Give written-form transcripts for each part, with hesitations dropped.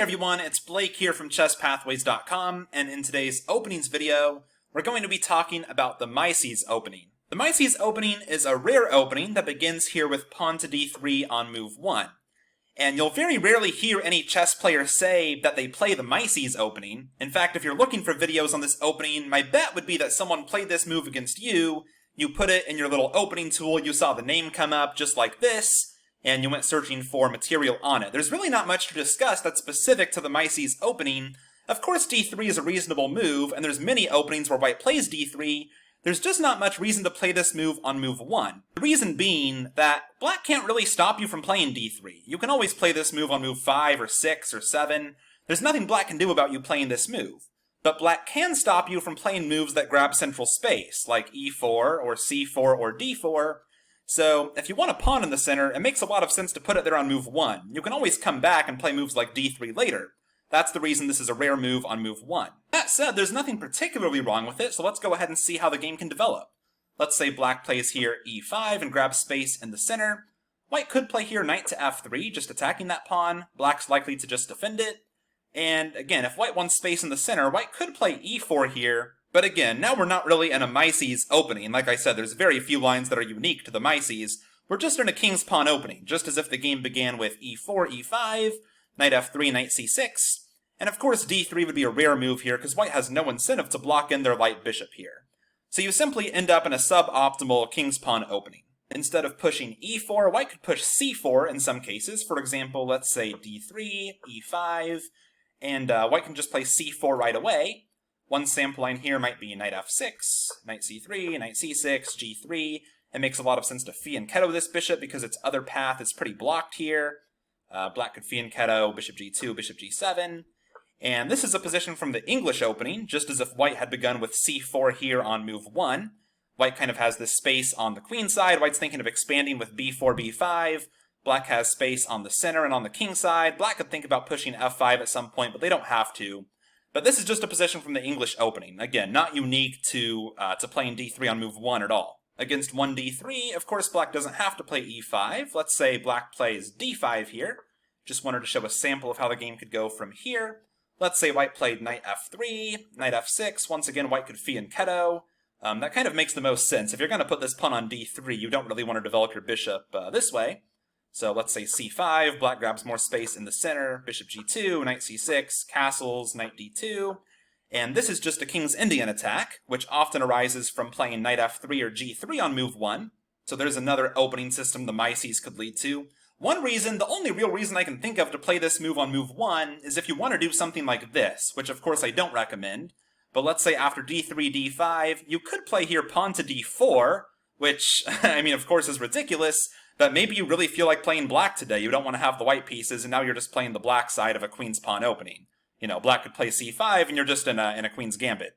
everyone, it's Blake here from ChessPathways.com, and in today's openings video, we're going to be talking about the Mieses Opening. The Mieses Opening is a rare opening that begins here with pawn to d3 on move 1. And you'll very rarely hear any chess player say that they play the Mieses Opening. In fact, if you're looking for videos on this opening, my bet would be that someone played this move against you, you put it in your little opening tool, you saw the name come up just like this, and you went searching for material on it. There's really not much to discuss that's specific to the Mieses Opening. Of course d3 is a reasonable move, and there's many openings where white plays d3. There's just not much reason to play this move on move 1. The reason being that black can't really stop you from playing d3. You can always play this move on move 5 or 6 or 7. There's nothing black can do about you playing this move. But black can stop you from playing moves that grab central space, like e4 or c4 or d4. So, if you want a pawn in the center, it makes a lot of sense to put it there on move 1. You can always come back and play moves like d3 later. That's the reason this is a rare move on move 1. That said, there's nothing particularly wrong with it, so let's go ahead and see how the game can develop. Let's say black plays here e5 and grabs space in the center. White could play here knight to f3, just attacking that pawn. Black's likely to just defend it. And again, if white wants space in the center, white could play e4 here. But again, now we're not really in a Mieses opening. Like I said, there's very few lines that are unique to the Mieses. We're just in a king's pawn opening, just as if the game began with e4, e5, knight f3, knight c6. And of course d3 would be a rare move here, because white has no incentive to block in their light bishop here. So you simply end up in a suboptimal king's pawn opening. Instead of pushing e4, white could push c4 in some cases. For example, let's say d3, e5, and white can just play c4 right away. One sample line here might be knight f6, knight c3, knight c6, g3. It makes a lot of sense to fianchetto this bishop because its other path is pretty blocked here. Black could fianchetto bishop g2, bishop g7. And this is a position from the English opening, just as if white had begun with c4 here on move 1. White kind of has this space on the queen side. White's thinking of expanding with b4, b5. Black has space on the center and on the king side. Black could think about pushing f5 at some point, but they don't have to. But this is just a position from the English opening. Again, not unique to playing d3 on move 1 at all. Against 1d3, of course, black doesn't have to play e5. Let's say black plays d5 here. Just wanted to show a sample of how the game could go from here. Let's say white played knight f3, knight f6. Once again, white could fianchetto. That kind of makes the most sense. If you're going to put this pawn on d3, you don't really want to develop your bishop this way. So let's say c5, black grabs more space in the center, bishop g2, knight c6, castles, knight d2. And this is just a King's Indian attack, which often arises from playing knight f3 or g3 on move 1. So there's another opening system the Mieses could lead to. One reason, the only real reason I can think of to play this move on move 1 is if you want to do something like this, which of course I don't recommend. But let's say after d3, d5, you could play here pawn to d4, which, I mean, of course is ridiculous, but maybe you really feel like playing black today. You don't want to have the white pieces, and now you're just playing the black side of a queen's pawn opening. You know, black could play c5, and you're just in a queen's gambit.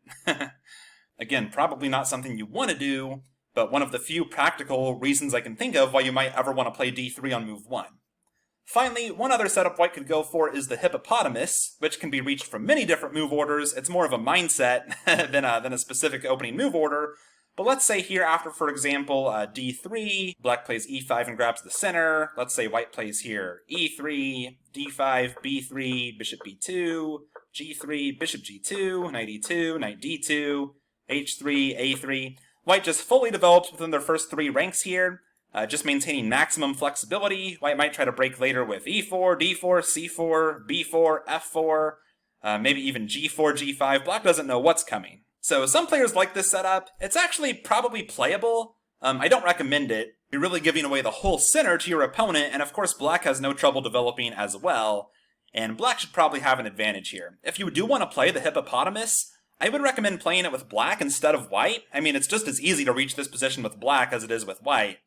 Again, probably not something you want to do, but one of the few practical reasons I can think of why you might ever want to play d3 on move 1. Finally, one other setup white could go for is the Hippopotamus, which can be reached from many different move orders. It's more of a mindset than a specific opening move order. But let's say here after, for example, d3, black plays e5 and grabs the center. Let's say white plays here e3, d5, b3, bishop b2, g3, bishop g2, knight e2, knight d2, h3, a3. White just fully developed within their first 3 ranks here, just maintaining maximum flexibility. White might try to break later with e4, d4, c4, b4, f4, maybe even g4, g5. Black doesn't know what's coming. So some players like this setup. It's actually probably playable. I don't recommend it. You're really giving away the whole center to your opponent, and of course black has no trouble developing as well, and black should probably have an advantage here. If you do want to play the Hippopotamus, I would recommend playing it with black instead of white. I mean, it's just as easy to reach this position with black as it is with white.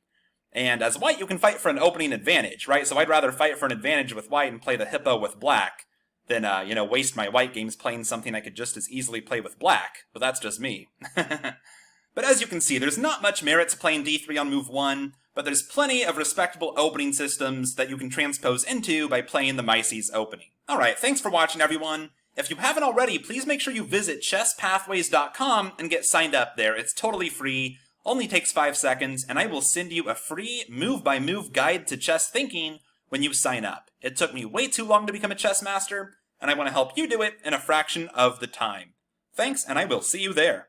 And as white, you can fight for an opening advantage, right? So I'd rather fight for an advantage with white and play the Hippo with black than, waste my white games playing something I could just as easily play with black. But that's just me. But as you can see, there's not much merit to playing d3 on move 1, but there's plenty of respectable opening systems that you can transpose into by playing the Mieses Opening. Alright, thanks for watching everyone. If you haven't already, please make sure you visit ChessPathways.com and get signed up there. It's totally free, only takes 5 seconds, and I will send you a free move-by-move guide to chess thinking when you sign up. It took me way too long to become a chess master, and I want to help you do it in a fraction of the time. Thanks, and I will see you there.